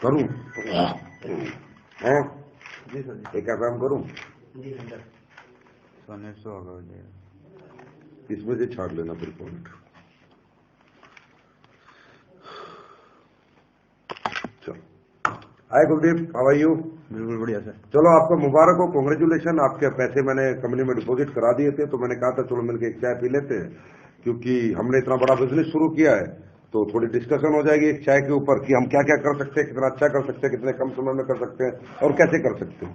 करूं हैं? जी सर जी। एक काम करूं, जी सर। 100 होगा हो जाएगा, इसमें से छाड़ लेना फिर पॉइंट। चलो, हाय कुलदीप, हाउ आर यू? बिल्कुल बढ़िया सर। चलो, आपको मुबारक हो, कांग्रेचुलेशन। आपके पैसे मैंने कंपनी में डिपॉजिट करा दिए थे, तो मैंने कहा था चलो मिलकर एक चाय पी लेते हैं, क्योंकि हमने इतना बड़ा बिजनेस शुरू किया है, तो थोड़ी डिस्कशन हो जाएगी एक चाय के ऊपर कि हम क्या क्या कर सकते हैं, कितना अच्छा कर सकते हैं, कितने कम समय में कर सकते हैं और कैसे कर सकते हैं।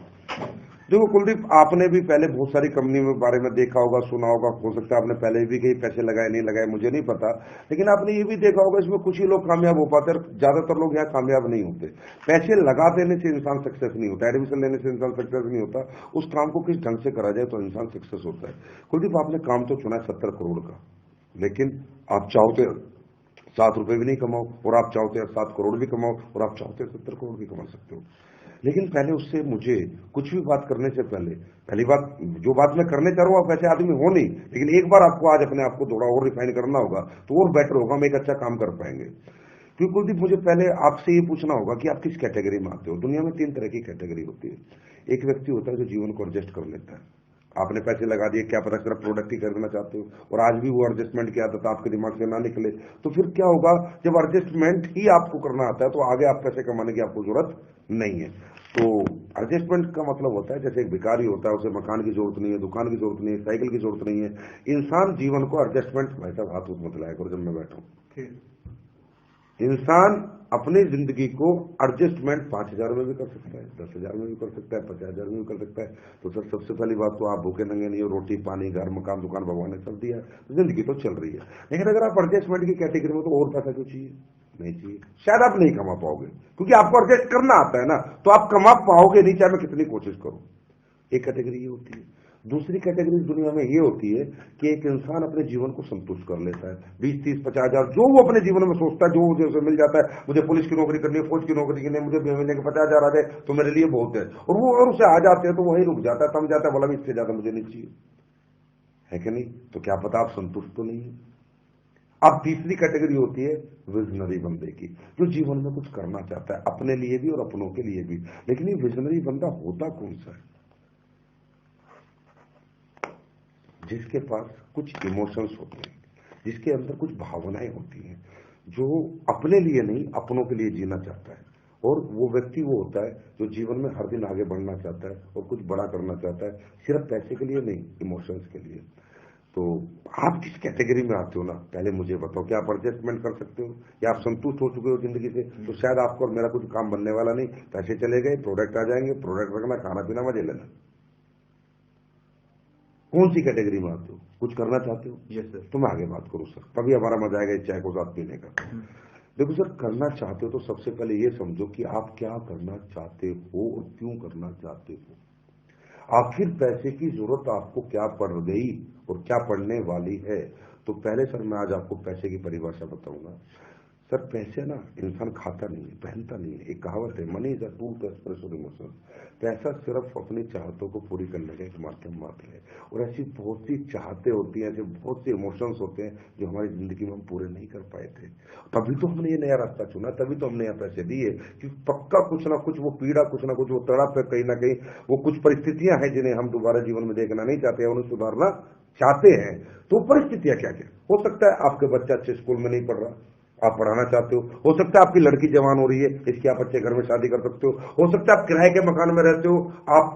देखो कुलदीप, आपने भी पहले बहुत सारी कंपनी में बारे में देखा होगा, सुना होगा, हो सकता है आपने पहले भी कहीं पैसे लगाए नहीं लगाए मुझे नहीं पता, लेकिन आपने ये भी देखा होगा इसमें कुछ ही लोग कामयाब हो पाते हैं, ज्यादातर लोग यहाँ कामयाब नहीं होते। पैसे लगा देने से इंसान सक्सेस नहीं होता, एडमिशन लेने से इंसान सक्सेस नहीं होता, उस काम को किस ढंग से करा जाए तो इंसान सक्सेस होता है। कुलदीप, आपने काम तो चुना 70 करोड़ का, लेकिन आप चाहते 7 रुपए भी नहीं कमाओ, और आप चाहते हैं 7 करोड़ भी कमाओ, और आप चाहते हैं 70 करोड़ भी कमा सकते हो। लेकिन पहले उससे मुझे कुछ भी बात करने से पहली बात, जो बात मैं करने चाह रहा हूं आप वैसे आदमी हो नहीं, लेकिन एक बार आपको आज अपने आप को थोड़ा और रिफाइन करना होगा तो और बेटर होगा, हम एक अच्छा काम कर पाएंगे। क्योंकि कुलदीप, मुझे पहले आपसे ये पूछना होगा कि आप किस कैटेगरी में आते हो। दुनिया में 3 तरह की कैटेगरी होती है। एक व्यक्ति होता है जो जीवन को एडजस्ट कर लेता है, आपने पैसे लगा दिए, क्या पता सिर्फ प्रोडक्ट ही खरीदना चाहते हो और आज भी वो एडजस्टमेंट की आदत आपके दिमाग से ना निकले, तो फिर क्या होगा, जब एडजस्टमेंट ही आपको करना आता है तो आगे आप पैसे कमाने की आपको जरूरत नहीं है। तो एडजस्टमेंट का मतलब होता है, जैसे एक भिखारी होता है, उसे मकान की जरूरत नहीं है, दुकान की जरूरत नहीं है, साइकिल की जरूरत नहीं है। इंसान जीवन को एडजस्टमेंट, भाई साहब हाथ उठ मत लाया करो जब मैं बैठा हूं। इंसान अपनी जिंदगी को एडजस्टमेंट 5,000 में भी कर सकता है, 10,000 में भी कर सकता है, 50,000 में भी कर सकता है। तो सर सबसे पहली बात तो आप भूखे नंगे नहीं हो, रोटी पानी घर मकान दुकान भगवान ने सब दिया, तो जिंदगी तो चल रही है। लेकिन अगर आप एडजस्टमेंट की कैटेगरी में, तो और पैसा क्यों चाहिए? नहीं चाहिए, शायद आप नहीं कमा पाओगे, क्योंकि आपको एडजस्ट करना आता है ना, तो आप कमा पाओगे नहीं चाहे मैं कितनी कोशिश करूं। एक कैटेगरी ये होती है। दूसरी कैटेगरी दुनिया में ये होती है कि एक इंसान अपने जीवन को संतुष्ट कर लेता है, 20, 30, 50,000 जो वो अपने जीवन में सोचता है, जो मुझे उसे मिल जाता है, मुझे पुलिस की नौकरी करनी है, फौज की नौकरी करनी है, मुझे महीने के 50,000 आ जाए तो मेरे लिए बहुत है, और वो अगर उसे आ जाते हैं तो वही रुक जाता है, थम जाता है, बोला भी इससे ज्यादा मुझे नहीं चाहिए, है कि नहीं? तो क्या पता आप संतुष्ट तो नहीं है। अब तीसरी कैटेगरी होती है विजनरी बंदे की, जो जीवन में कुछ करना चाहता है, अपने लिए भी और अपनों के लिए भी। लेकिन ये विजनरी बंदा होता कौन सा है? जिसके पास कुछ इमोशंस होते हैं, जिसके अंदर कुछ भावनाएं होती हैं, जो अपने लिए नहीं अपनों के लिए जीना चाहता है। और वो व्यक्ति वो होता है जो जीवन में हर दिन आगे बढ़ना चाहता है और कुछ बड़ा करना चाहता है, सिर्फ पैसे के लिए नहीं, इमोशंस के लिए। तो आप किस कैटेगरी में आते हो ना, पहले मुझे बताओ। क्या आप एडजस्टमेंट कर सकते हो, या आप संतुष्ट हो चुके हो जिंदगी से? तो शायद आपको और मेरा कुछ काम बनने वाला नहीं, पैसे चले गए, प्रोडक्ट आ जाएंगे, प्रोडक्ट रखना, खाना पीना, मजे लेना। कौन सी कैटेगरी में आते हो? कुछ करना चाहते हो? Yes sir. तो मैं आगे बात करूं सर, तभी हमारा मजा आएगा इस चाय को साथ पीने का। देखो सर, करना चाहते हो तो सबसे पहले ये समझो कि आप क्या करना चाहते हो और क्यों करना चाहते हो। आखिर पैसे की जरूरत आपको क्या पड़ गई और क्या पड़ने वाली है? तो पहले सर मैं आज आपको पैसे की परिभाषा बताऊंगा। सर पैसे ना इंसान खाता नहीं है, पहनता नहीं है। एक कहावत है, money is a tool to express your emotion. पैसा सिर्फ अपनी चाहतों को पूरी करने का एक माध्यम मात्र है। और ऐसी बहुत सी चाहते होती हैं, ऐसे बहुत से इमोशंस होते हैं जो हमारी जिंदगी में हम पूरे नहीं कर पाए थे। तभी तो हमने ये नया रास्ता चुना, तभी तो हमने यहाँ पैसे दिए, क्योंकि पक्का कुछ ना कुछ वो पीड़ा, कुछ ना कुछ वो तड़प है, कहीं ना कहीं वो कुछ परिस्थितियां हैं जिन्हें हम दोबारा जीवन में देखना नहीं चाहते, उन्हें सुधारना चाहते हैं। तो परिस्थितियां क्या क्या हो सकता है? आपके बच्चा अच्छे स्कूल में नहीं पढ़ रहा, आप पढ़ाना चाहते हो सकता है आपकी लड़की जवान हो रही है, इसकी आप अच्छे घर में शादी कर सकते हो सकता है आप किराए के मकान में रहते हो, आप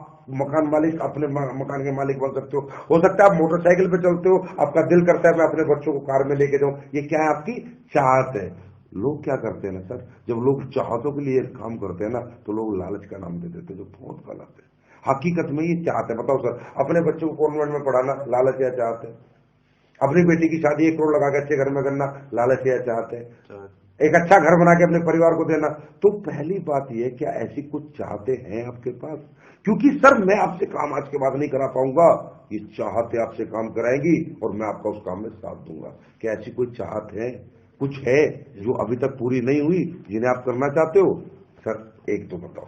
मकान मालिक, अपने मकान के मालिक बन सकते हो सकता है आप मोटरसाइकिल पे चलते हो, आपका दिल करता है मैं अपने बच्चों को कार में लेके जाऊं। ये क्या है? आपकी चाहत है। लोग क्या करते हैं ना सर, जब लोग चाहतों के लिए काम करते हैं ना, तो लोग लालच का नाम दे देते हैं, जो बहुत गलत है। हकीकत में ये चाहते हैं। बताओ सर, अपने बच्चों को कॉन्वेंट में पढ़ाना लालच या चाहते हैं? अपनी बेटी की शादी 1 करोड़ लगा के अच्छे घर में करना लालच या चाहते हैं? एक अच्छा घर बना के अपने परिवार को देना। तो पहली बात यह, क्या ऐसी कुछ चाहते हैं आपके पास? क्योंकि सर मैं आपसे काम आज के बाद नहीं करा पाऊंगा, ये चाहते आपसे काम कराएंगी और मैं आपका उस काम में साथ दूंगा। क्या ऐसी कोई चाहत है, कुछ है जो अभी तक पूरी नहीं हुई, जिन्हें आप करना चाहते हो? सर एक तो बताओ।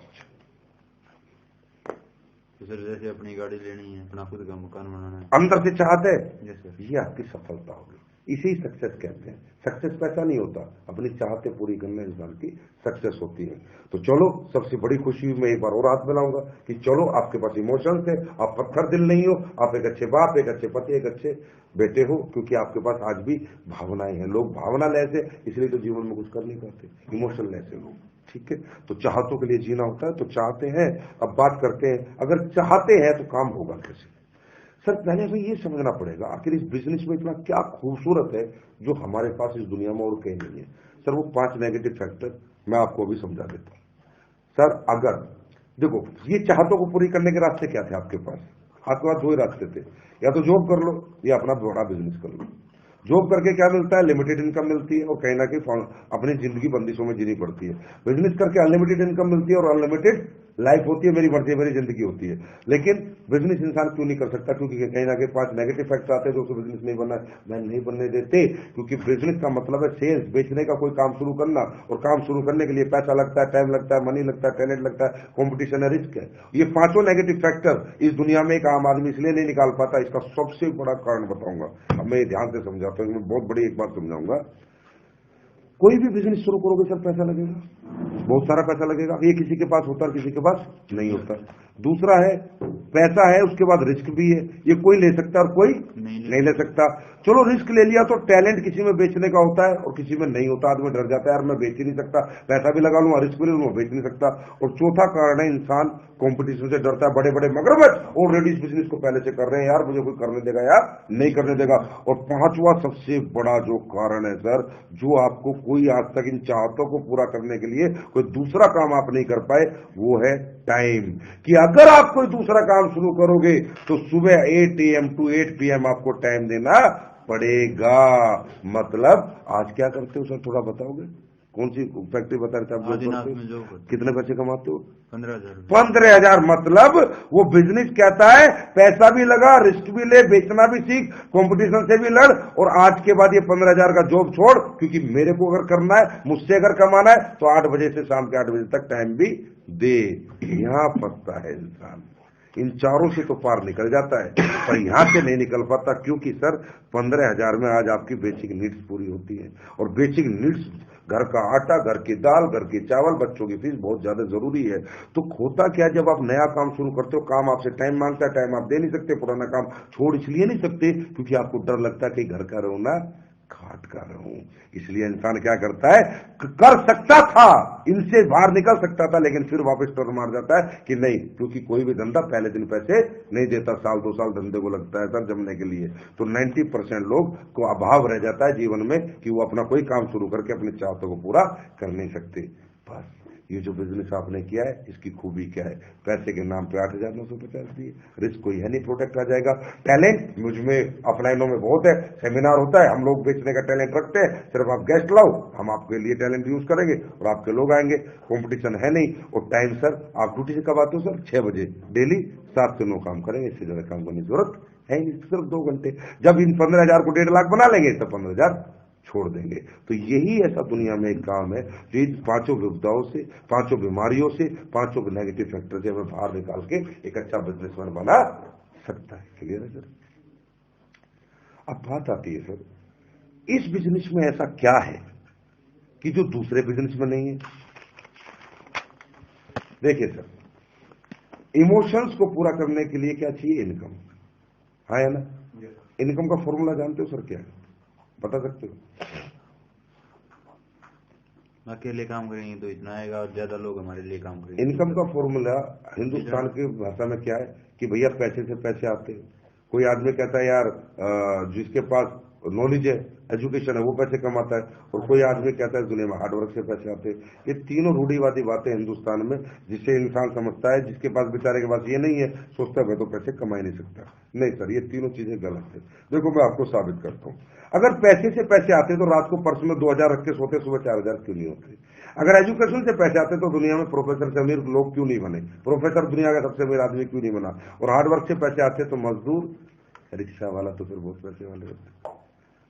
तो सर जैसे अपनी गाड़ी लेनी है, अपना खुद का मकान बनाना है, अंदर से चाहते यस सर। ये आपकी सफलता होगी। इसे ही सक्सेस कहते हैं। सक्सेस पैसा नहीं होता, अपनी चाहते पूरी करने इंसान की सक्सेस होती है। तो चलो, सबसे बड़ी खुशी मैं एक बार और हाथ मिलाऊंगा कि चलो आपके पास इमोशंस है, आप पत्थर दिल नहीं हो, आप एक अच्छे बाप, एक अच्छे पति, एक अच्छे बेटे हो, क्योंकि आपके पास आज भी भावनाएं हैं। लोग भावना लेस है, इसलिए तो जीवन में कुछ कर नहीं पाते, इमोशन लेस है लोग। ठीक है, तो चाहतों के लिए जीना होता है, तो चाहते हैं। अब बात करते हैं, अगर चाहते हैं तो काम होगा कैसे। सर पहले हमें ये समझना पड़ेगा आखिर इस बिजनेस में इतना क्या खूबसूरत है जो हमारे पास इस दुनिया में और कहीं नहीं है। सर वो 5 नेगेटिव फैक्टर मैं आपको अभी समझा देता हूं। सर अगर देखो, ये चाहतों को पूरी करने के रास्ते क्या थे आपके पास? आपके पास 2 ही रास्ते थे, या तो जॉब कर लो या अपना बड़ा बिजनेस कर लो। जॉब करके क्या मिलता है? लिमिटेड इनकम मिलती है और कहीं ना कहीं अपनी जिंदगी बंदिशों में जीनी पड़ती है। बिजनेस करके अनलिमिटेड इनकम मिलती है और अनलिमिटेड लाइफ होती है, मेरी मर्जी मेरी जिंदगी होती है। लेकिन बिजनेस इंसान क्यों नहीं कर सकता? क्योंकि कहीं ना कहीं 5 नेगेटिव फैक्टर आते हैं जो बिजनेस नहीं बनना मैं नहीं बनने देते। क्योंकि बिजनेस का मतलब है सेल्स, बेचने का कोई काम शुरू करना, और काम शुरू करने के लिए पैसा लगता है, टाइम लगता है, मनी लगता है, टैलेंट लगता है, कॉम्पिटिशन है, रिस्क है। ये 5 नेगेटिव फैक्टर इस दुनिया में एक आम आदमी इसलिए नहीं निकाल पाता। इसका सबसे बड़ा कारण बताऊंगा, अब मैं ध्यान से समझाता हूं, मैं बहुत बड़ी एक बात समझाऊंगा। कोई भी बिजनेस शुरू करोगे सर पैसा लगेगा, बहुत सारा पैसा लगेगा। ये किसी के पास होता है, किसी के पास नहीं होता। दूसरा है, पैसा है उसके बाद रिस्क भी है, ये कोई ले सकता है और कोई नहीं ले सकता। चलो रिस्क ले लिया तो टैलेंट किसी में बेचने का होता है और किसी में नहीं होता। आदमी डर जाता है, यार मैं बेच ही नहीं सकता, पैसा भी लगा लूंगा, रिस्क भी ले लूंगा, बेच नहीं सकता। और चौथा कारण है, इंसान कंपटीशन से डरता है। बड़े बड़े मगरमच्छ ऑलरेडी इस बिजनेस को पहले से कर रहे हैं, यार मुझे कोई करने देगा यार, नहीं करने देगा। और 5वां सबसे बड़ा जो कारण है सर, जो आपको कोई आज तक इन चाहतों को पूरा करने के लिए कोई दूसरा काम आप नहीं कर पाए, वो है टाइम। कि अगर आप कोई दूसरा काम शुरू करोगे तो सुबह 8 AM to 8 PM आपको टाइम देना पड़ेगा। मतलब आज क्या करते हो सर, थोड़ा बताओगे? कौन सी फैक्ट्री बता रहे थे आप? कितने पैसे कमाते हो? 15,000। 15,000। मतलब वो बिजनेस कहता है पैसा भी लगा, रिस्क भी ले, बेचना भी सीख, कंपटीशन से भी लड़, और आज के बाद ये 15,000 का जॉब छोड़, क्योंकि मेरे को अगर करना है, मुझसे अगर कमाना है तो 8 बजे से शाम के 8 बजे तक टाइम भी दे। यहां फंसता है इंसान। इन चारों से तो पार निकल जाता है, पर यहां से नहीं निकल पाता। क्योंकि सर 15,000 में आज आपकी बेसिक नीड्स पूरी होती है, और बेसिक नीड्स घर का आटा, घर की दाल, घर के चावल, बच्चों की फीस बहुत ज्यादा जरूरी है। तो खोता क्या, जब आप नया काम शुरू करते हो, काम आपसे टाइम मांगता है, टाइम आप दे नहीं सकते, पुराना काम छोड़ इसलिए नहीं सकते क्योंकि आपको डर लगता है कि घर का रोना घाट का रहूं। इसलिए इंसान क्या करता है, कर सकता था, इनसे बाहर निकल सकता था, लेकिन फिर वापस टर्न मार जाता है कि नहीं, क्योंकि कोई भी धंधा पहले दिन पैसे नहीं देता, साल 2 साल धंधे को लगता है सर जमने के लिए। तो 90% लोग को अभाव रह जाता है जीवन में कि वो अपना कोई काम शुरू करके अपनी चाहतों को पूरा कर नहीं सकते। बस ये जो बिजनेस आपने किया है, इसकी खूबी क्या है? पैसे के नाम पे 8,950 दिए, रिस्क कोई है नहीं, प्रोटेक्ट आ जाएगा। टैलेंट मुझ में अपलाइनों में बहुत है, सेमिनार होता है, हम लोग बेचने का टैलेंट रखते हैं, सिर्फ आप गेस्ट लाओ, हम आपके लिए टैलेंट यूज करेंगे और आपके लोग आएंगे। कंपटीशन है नहीं। और टाइम सर आप ड्यूटी से कब आते हो सर? 6 बजे डेली, 7 से 9 काम करेंगे, इससे ज्यादा काम करने की जरूरत है नहीं, सिर्फ 2 घंटे। जब इन 15,000 को 1.5 लाख बना लेंगे तब 15,000 छोड़ देंगे। तो यही ऐसा दुनिया में एक काम है जो इन 5 विपदाओं से, 5 बीमारियों से, 5 नेगेटिव फैक्टर से हमें बाहर निकाल के एक अच्छा बिजनेसमैन बना सकता है। क्लियर है सर? अब बात आती है सर, इस बिजनेस में ऐसा क्या है कि जो दूसरे बिजनेस में नहीं है? देखिए सर, इमोशंस को पूरा करने के लिए क्या चाहिए? इनकम। हाँ है ना? इनकम का फॉर्मूला जानते हो सर क्या है? बता सकते हो? अकेले काम करेंगे तो इतना आएगा और ज्यादा लोग हमारे लिए काम करेंगे। इनकम का फॉर्मूला हिंदुस्तान की भाषा में क्या है कि भैया पैसे से पैसे आते हैं। कोई आदमी कहता है यार जिसके पास नॉलेज है, एजुकेशन है, वो पैसे कमाता है, और कोई आदमी कहता है दुनिया में हार्डवर्क से पैसे आते हैं। ये तीनों रूढ़िवादी बातें हिंदुस्तान में, जिसे इंसान समझता है जिसके पास बेचारे के पास ये नहीं है, सोचता है मैं तो पैसे कमा ही नहीं सकता। नहीं सर, ये तीनों चीजें गलत है। देखो मैं आपको साबित करता हूं। अगर पैसे से पैसे आते तो रात को पर्स में 2,000 रख के सोते, सुबह 4,000 क्यों नहीं होते? अगर एजुकेशन से पैसे आते तो दुनिया में प्रोफेसर से अमीर लोग क्यों नहीं बने? प्रोफेसर दुनिया का सबसे अमीर आदमी क्यों नहीं बना? और हार्डवर्क से पैसे आते तो मजदूर, रिक्शा वाला तो फिर बहुत पैसे वाले होते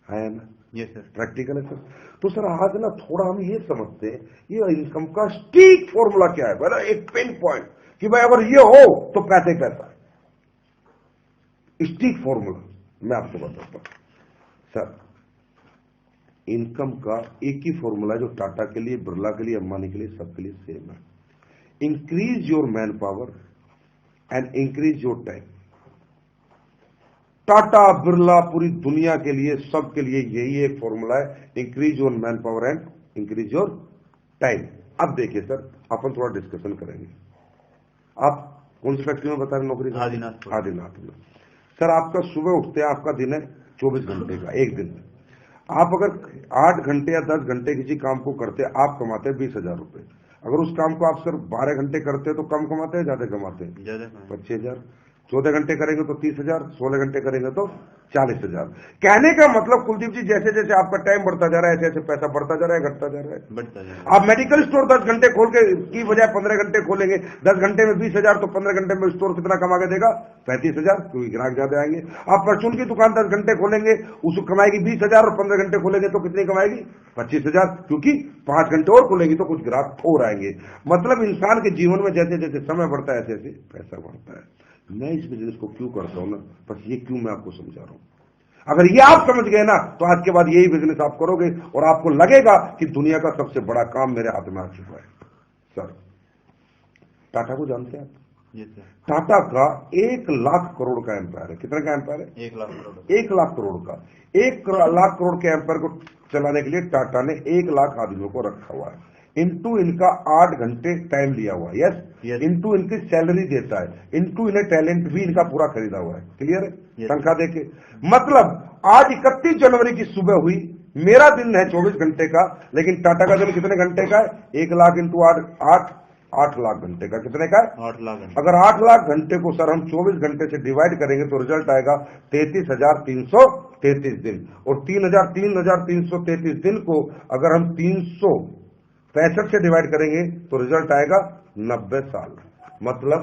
है ना? ये सर प्रैक्टिकल है सर। तो सर आज ना थोड़ा हम ये समझते हैं ये इनकम का स्टीक फॉर्मूला क्या है, बड़ा एक पिन पॉइंट कि भाई अगर ये हो तो पैसे पैसा। स्टीक फॉर्मूला मैं आपको बताता हूं सर। इनकम का एक ही फॉर्मूला है जो टाटा के लिए, बिरला के लिए, अंबानी के लिए, सबके लिए सेम है। Increase your man power and increase your time. Tata, Birla, पूरी दुनिया के लिए, सबके लिए यही एक फॉर्मूला है, increase your man power and increase your time. अब देखिए सर, अपन थोड़ा डिस्कशन करेंगे। आप कौन सी फैक्ट्री में बता रहे नौकरी? आदिनाथ में। सर आपका सुबह उठते हैं, आपका दिन है 24 घंटे का, एक दिन में आप अगर 8 घंटे या 10 घंटे किसी काम को करते हैं, आप कमाते हैं 20,000 रुपए। अगर उस काम को आप सिर्फ 12 घंटे करते हैं तो कम कमाते हैं, ज्यादा कमाते हैं? 25,000। 14 घंटे करेंगे तो 30,000, 16 घंटे करेंगे तो 40,000। कहने का मतलब कुलदीप जी, जैसे जैसे आपका टाइम बढ़ता जा रहा है, ऐसे ऐसे पैसा बढ़ता जा रहा है, घटता जा रहा है। आप मेडिकल स्टोर 10 घंटे खोल के की बजाय 15 घंटे खोलेंगे, 10 घंटे में 20,000, तो 15 घंटे में स्टोर कितना कमा के देगा? 35,000, क्योंकि ग्राहक ज्यादा आएंगे। आप परचून की दुकान 10 घंटे खोलेंगे, उसको कमाएगी 20,000, और 15 घंटे खोलेंगे तो कितनी कमाएगी? 25,000, क्योंकि 5 घंटे और खोलेंगी तो कुछ ग्राहक और आएंगे। मतलब इंसान के जीवन में जैसे जैसे समय बढ़ता है, ऐसे ऐसे पैसा बढ़ता है। मैं इस बिजनेस को क्यों करता हूं ना, बस ये क्यों मैं आपको समझा रहा हूं। अगर ये आप समझ गए ना, तो आज के बाद यही बिजनेस आप करोगे और आपको लगेगा कि दुनिया का सबसे बड़ा काम मेरे हाथ में आ चुका है। सर, टाटा को जानते हैं आप? टाटा का 1 लाख करोड़ का एम्पायर है। कितने का एम्पायर है? 1 लाख करोड़। 1 लाख करोड़ का। 1 लाख करोड़ के एम्पायर को चलाने के लिए टाटा ने 1 लाख आदमियों को रखा हुआ है। इनटू इनका 8 घंटे टाइम लिया हुआ है, यस। इनटू इनकी सैलरी देता है, इनटू इन्हें टैलेंट भी इनका पूरा खरीदा हुआ है। क्लियर है? तनख्वाह देके मतलब आज 31 जनवरी की सुबह हुई, मेरा दिन है 24 घंटे का, लेकिन टाटा का दिन कितने घंटे का है? 1 लाख इंटू 8 लाख घंटे का। कितने का है? 8 लाख। अगर 8 लाख घंटे को सर हम 24 घंटे से डिवाइड करेंगे तो रिजल्ट आएगा 33,333 दिन। और 3,333 दिन को अगर हम 365 से डिवाइड करेंगे तो रिजल्ट आएगा 90 साल। मतलब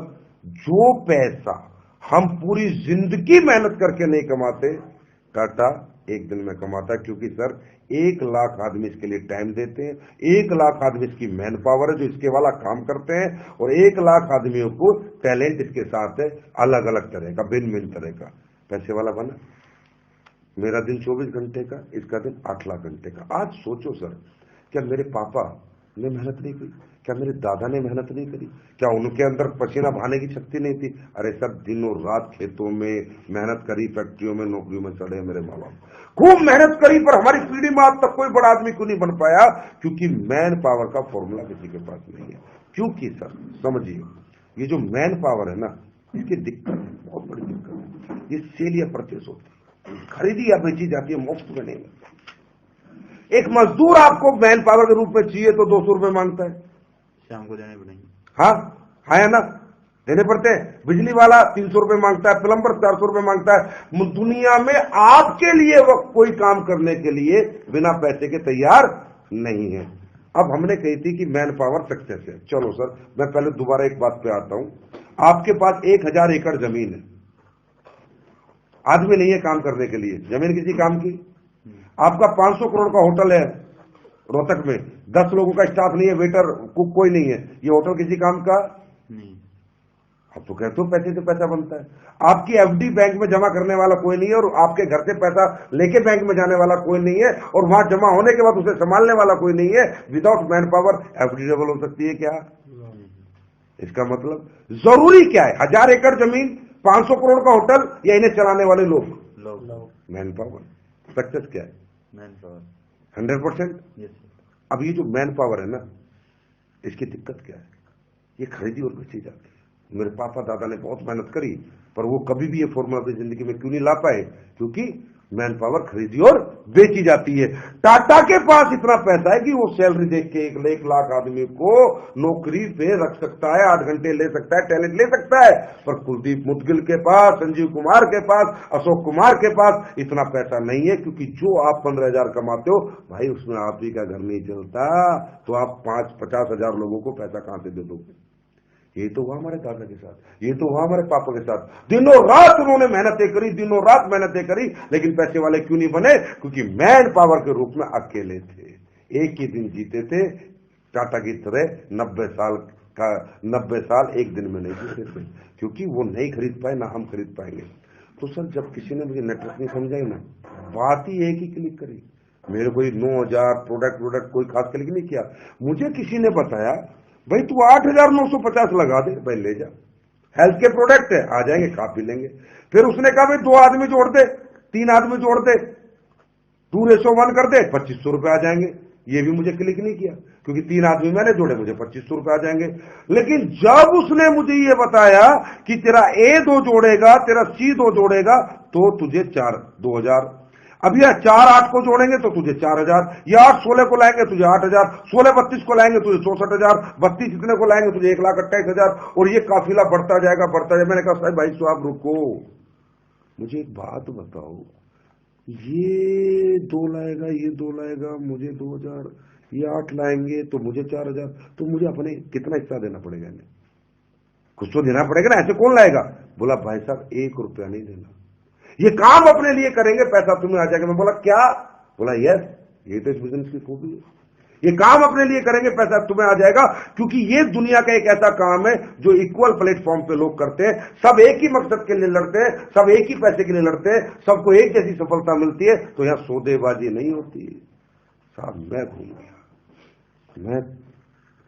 जो पैसा हम पूरी जिंदगी मेहनत करके नहीं कमाते, टाटा एक दिन में कमाता है। क्योंकि सर 1 लाख आदमी इसके लिए टाइम देते हैं, 1 लाख आदमी इसकी मैन पावर है जो इसके वाला काम करते हैं, और 1 लाख आदमियों को टैलेंट इसके साथ है, अलग अलग तरह का, भिन्न भिन्न तरह का। पैसे वाला बना। मेरा दिन 24 घंटे का, इसका दिन 8 लाख घंटे का। आज सोचो सर, क्या मेरे पापा ने मेहनत नहीं की? क्या मेरे दादा ने मेहनत नहीं करी? क्या उनके अंदर पसीना बहाने की शक्ति नहीं थी? अरे सर, दिनों रात खेतों में मेहनत करी, फैक्ट्रियों में, नौकरियों में चढ़े मेरे माँ बाप, खूब मेहनत करी, पर हमारी पीढ़ी में आज तक कोई बड़ा आदमी क्यों नहीं बन पाया? क्योंकि मैन पावर का फॉर्मूला किसी के पास नहीं है। क्योंकि सर समझिए, ये जो मैन पावर है ना, इसकी दिक्कत है, बहुत बड़ी दिक्कत है। ये सेल या परचेस होती है, खरीदी या बेची जाती है, मुफ्त में नहीं मिलती। एक मजदूर आपको मैन पावर के रूप में चाहिए तो 200 रुपए मांगता है, शाम को देने पड़ेंगे। हाँ है ना, देने पड़ते हैं। बिजली वाला 300 रुपए मांगता है, प्लम्बर 400 रुपए मांगता है। दुनिया में आपके लिए वो कोई काम करने के लिए बिना पैसे के तैयार नहीं है। अब हमने कही थी कि मैन पावर सक्सेस है। चलो सर, मैं पहले दोबारा एक बात पे आता हूं। आपके पास 1000 एकड़ जमीन है, आदमी नहीं है काम करने के लिए, जमीन किसी काम की। आपका 500 करोड़ का होटल है रोहतक में, 10 लोगों का स्टाफ नहीं है, वेटर कुक कोई नहीं है, ये होटल किसी काम का नहीं। अब तो कहते हो पैसे से पैसा बनता है। आपकी एफडी बैंक में जमा करने वाला कोई नहीं है, और आपके घर से पैसा लेके बैंक में जाने वाला कोई नहीं है, और वहां जमा होने के बाद उसे संभालने वाला कोई नहीं है। Without man power FD double हो सकती है क्या? इसका मतलब जरूरी क्या है? 1000 एकड़ जमीन, 500 करोड़ का होटल, या इन्हें चलाने वाले लोग? Man power. सक्सेस क्या है? Man power 100%। अब ये जो मैन पावर है ना, इसकी दिक्कत क्या है? ये खरीदी और बेची जाती है। मेरे पापा दादा ने बहुत मेहनत करी, पर वो कभी भी ये फॉर्मूला अपनी जिंदगी में क्यों नहीं ला पाए? क्योंकि मैन पावर खरीदी और बेची जाती है। टाटा के पास इतना पैसा है कि वो सैलरी देख के 1 लाख आदमी को नौकरी पे रख सकता है, 8 घंटे ले सकता है, टैलेंट ले सकता है। पर कुलदीप मुदगिल के पास, संजीव कुमार के पास, अशोक कुमार के पास इतना पैसा नहीं है। क्योंकि जो आप 15,000 कमाते हो भाई, उसमें आप ही का घर नहीं चलता, तो आप 50,000 लोगों को पैसा कहां से दे दोगे? ये तो हुआ हमारे दादा के साथ, ये तो हुआ हमारे पापा के साथ। दिनों रात उन्होंने मेहनतें करी, दिनों रात मेहनतें करी, लेकिन पैसे वाले क्यों नहीं बने? क्योंकि मैन पावर के रूप में अकेले थे, एक ही दिन जीते थे। टाटा की तरह 90 साल एक दिन में नहीं जीते थे, क्योंकि वो नहीं खरीद पाए, ना हम खरीद पाएंगे। तो सर, जब किसी ने मुझे नेटवर्क नहीं समझाई ना, बात ही एक ही क्लिक करी, मेरे कोई 9,000 प्रोडक्ट कोई खास क्लिक नहीं किया। मुझे किसी ने बताया भाई तू 8,950 लगा दे, भाई ले जा, हेल्थ के प्रोडक्ट है, आ जाएंगे खा पी लेंगे। फिर उसने कहा भाई 2 आदमी जोड़ दे, 3 आदमी जोड़ दे, 2:1 कर दे, 2500 रुपए आ जाएंगे। ये भी मुझे क्लिक नहीं किया, क्योंकि 3 आदमी मैंने जोड़े, मुझे 2500 रुपए आ जाएंगे। लेकिन जब उसने मुझे ये बताया कि तेरा A2 जोड़ेगा, तेरा C2 जोड़ेगा, तो तुझे 2,000। अब यह 4-8 को जोड़ेंगे तो तुझे 4,000, या 8-16 को लाएंगे तुझे 8,000, 16-32 को लाएंगे तुझे 64,000, 32 इतने को लाएंगे तुझे 1,28,000, और ये काफिला बढ़ता जाएगा बढ़ता जाएगा। मैंने कहा साहब भाई साहब रुको, मुझे एक बात बताओ, ये 2 लाएगा, ये 2 लाएगा, मुझे 2,000, ये 8 लाएंगे तो मुझे 4,000, तो मुझे अपने कितना हिस्सा देना पड़ेगा इन्हें? कुछ तो देना पड़ेगा ना, ऐसे कौन लाएगा? बोला भाई साहब 1 रुपया नहीं देना, ये काम अपने लिए करेंगे, पैसा तुम्हें आ जाएगा। मैं बोला क्या? बोला यस, ये तो इस बिजनेस की खूबी है, ये काम अपने लिए करेंगे, पैसा तुम्हें आ जाएगा, क्योंकि ये दुनिया का एक ऐसा काम है जो इक्वल प्लेटफॉर्म पे लोग करते हैं, सब एक ही मकसद के लिए लड़ते हैं, सब एक ही पैसे के लिए लड़ते हैं, सबको एक जैसी सफलता मिलती है, तो यहां सौदेबाजी नहीं होती। साहब मैं घूम गया, मैं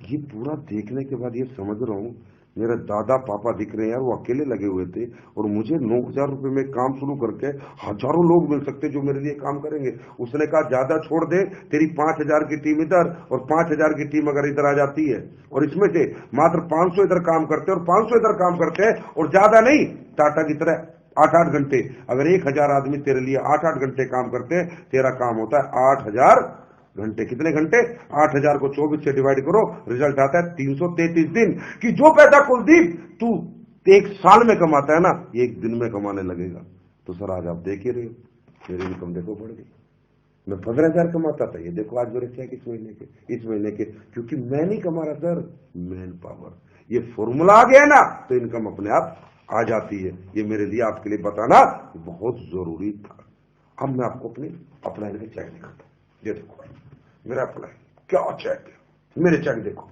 ये पूरा देखने के बाद ये समझ रहा हूं, मेरे दादा पापा दिख रहे हैं यार, वो अकेले लगे हुए थे, और मुझे 9,000 रुपए में काम शुरू करके हजारों लोग मिल सकते जो मेरे लिए काम करेंगे। उसने कहा ज्यादा छोड़ दे, तेरी 5,000 की टीम इधर और 5,000 की टीम अगर इधर आ जाती है, और इसमें से मात्र 500 इधर काम करते हैं और 500 इधर काम करते हैं, और ज्यादा नहीं, टाटा की तरह 8-8 घंटे, अगर 1,000 आदमी तेरे लिए 8-8 घंटे काम करते हैं, तेरा काम होता है 8,000 घंटे। कितने घंटे? 8,000 को 24 से डिवाइड करो, रिजल्ट आता है 333 दिन। कि जो पैसा कुलदीप तू 1 साल में कमाता है ना, ये 1 दिन में कमाने लगेगा। तो सर आज आप देख ही रहे हो, मेरी इनकम देखो बढ़ गई। मैं 15,000 कमाता था, ये देखो आज मेरे चेक इस महीने के, क्योंकि मैं नहीं कमा रहा सर, मैन पावर, ये फॉर्मूला आ गया ना, तो इनकम अपने आप आ जाती है। ये मेरे लिए आपके लिए बताना बहुत जरूरी था। अब मैं आपको अपने अप्लाई के चेक दिखाता हूं। ये देखो मेरा अप्लाई, क्या चेक है, मेरे चेक देखो।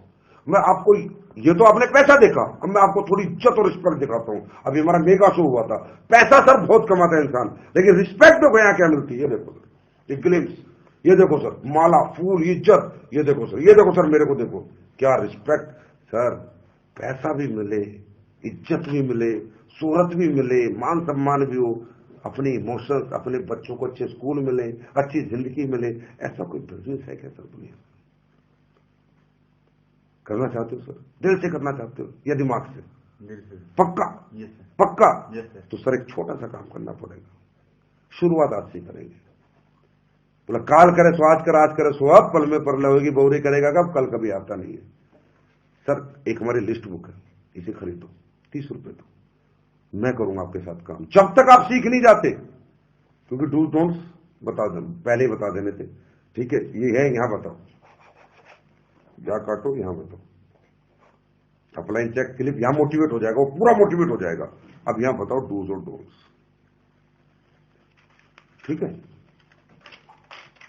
मैं आपको, ये तो आपने पैसा देखा, अब मैं आपको थोड़ी इज्जत और रिस्पेक्ट दिखाता हूं। अभी हमारा मेगा शो हुआ था, पैसा सर बहुत कमाता है इंसान, लेकिन रिस्पेक्ट देखो यहां क्या मिलती है। ये देखो सर, एक ग्लिम्स, ये देखो सर, माला, फूल, इज्जत, ये देखो सर, ये देखो सर, मेरे को देखो क्या रिस्पेक्ट। सर पैसा भी मिले, इज्जत भी मिले, शोहरत भी मिले, मान सम्मान भी हो, अपने इमोशंस, अपने बच्चों को अच्छे स्कूल मिले, अच्छी जिंदगी मिले, ऐसा कोई बिजनेस है क्या सर दुनिया? करना चाहते हो सर? दिल से करना चाहते हो या दिमाग से? पक्का? पक्का? तो सर एक छोटा सा काम करना पड़ेगा, शुरुआत आज से करेंगे। बोला काल करे सो आज कर, आज करे सो अब, पल में परलय होगी बहुरी करेगा कब, कल कभी आता नहीं है। सर एक हमारी लिस्ट बुक है, इसे खरीदो, 30 रुपए दो, मैं करूंगा आपके साथ काम, जब तक आप सीख नहीं जाते, क्योंकि डूज डोंट्स बता दे, पहले ही बता देने थे। ठीक है, ये है, यहां बताओ, जा काटो, यहां बताओ, अपलाइन चेक क्लिप, यहां मोटिवेट हो जाएगा, वो पूरा मोटिवेट हो जाएगा। अब यहां बताओ डूज और डोंट्स। ठीक है,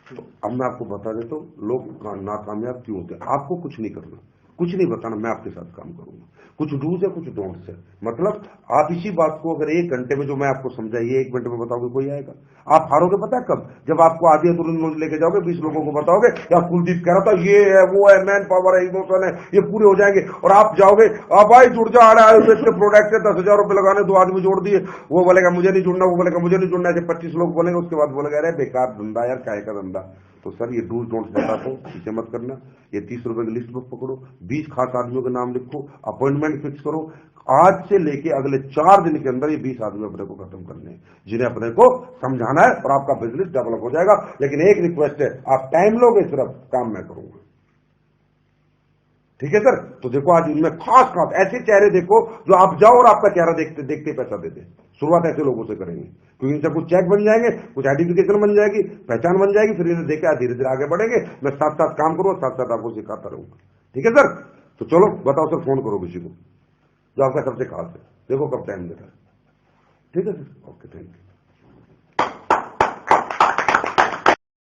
तो अब मैं आपको बता देता हूं लोग नाकामयाब क्यों होते हैं। आपको कुछ नहीं करना, कुछ नहीं बताना, मैं आपके साथ काम करूंगा। कुछ डूज है, कुछ डोंट्स है, मतलब आप इसी बात को अगर 1 घंटे में जो मैं आपको समझाइए 1 घंटे में बताओगे, कोई आएगा? आप हारोगे पता है कब? जब आपको आधी तुरंत नोट लेके जाओगे, 20 लोगों को बताओगे या कुलदीप कह रहा था ये है, वो है, मैन पावर है, इमोशन है, ये पूरे हो जाएंगे, और आप जाओगे, अब भाई जुड़ जा, आयुर्वेद के प्रोडक्ट है, 10,000 रुपए लगाने, 2 आदमी जोड़ दिए, वो बोलेगा मुझे नहीं जुड़ना, वो बोलेगा मुझे नहीं जुड़ना, ऐसे 25 लोग बोलेंगे, उसके बाद बोलेगा अरे बेकार धंधा यार, काय का धंधा। तो सर ये डूज डोंट्स बताता हूं, इसे मत करना। ये 30 रुपए की लिस्ट बुक पकड़ो, 20 खास आदमियों के नाम लिखो, अपॉइंटमेंट फिक्स करो, आज से लेके अगले 4 दिन के अंदर ये 20 आदमी अपने को खत्म करने हैं, जिन्हें अपने को समझाना है, और आपका बिजनेस डेवलप हो जाएगा। लेकिन एक रिक्वेस्ट है, आप टाइम लोगे, सिर्फ काम मैं करूंगा। ठीक है सर? तो देखो आज इनमें खास खास ऐसे चेहरे देखो जो आप जाओ और आपका चेहरा देखते देखते पैसा दे दे। शुरुआत ऐसे लोगों से करेंगे, क्योंकि इनसे कुछ चेक बन जाएंगे, कुछ आइडेंटिफिकेशन बन जाएगी, पहचान बन जाएगी, फिर इन्हें देखकर धीरे धीरे आगे बढ़ेंगे। मैं साथ साथ काम करूंगा, साथ साथ आपको सिखाता रहूंगा। ठीक है सर? तो चलो बताओ सर, फोन करो किसी को जो आपका सबसे खास है, देखो कब टाइम दे रहा है। ठीक है सर? Okay, thank you.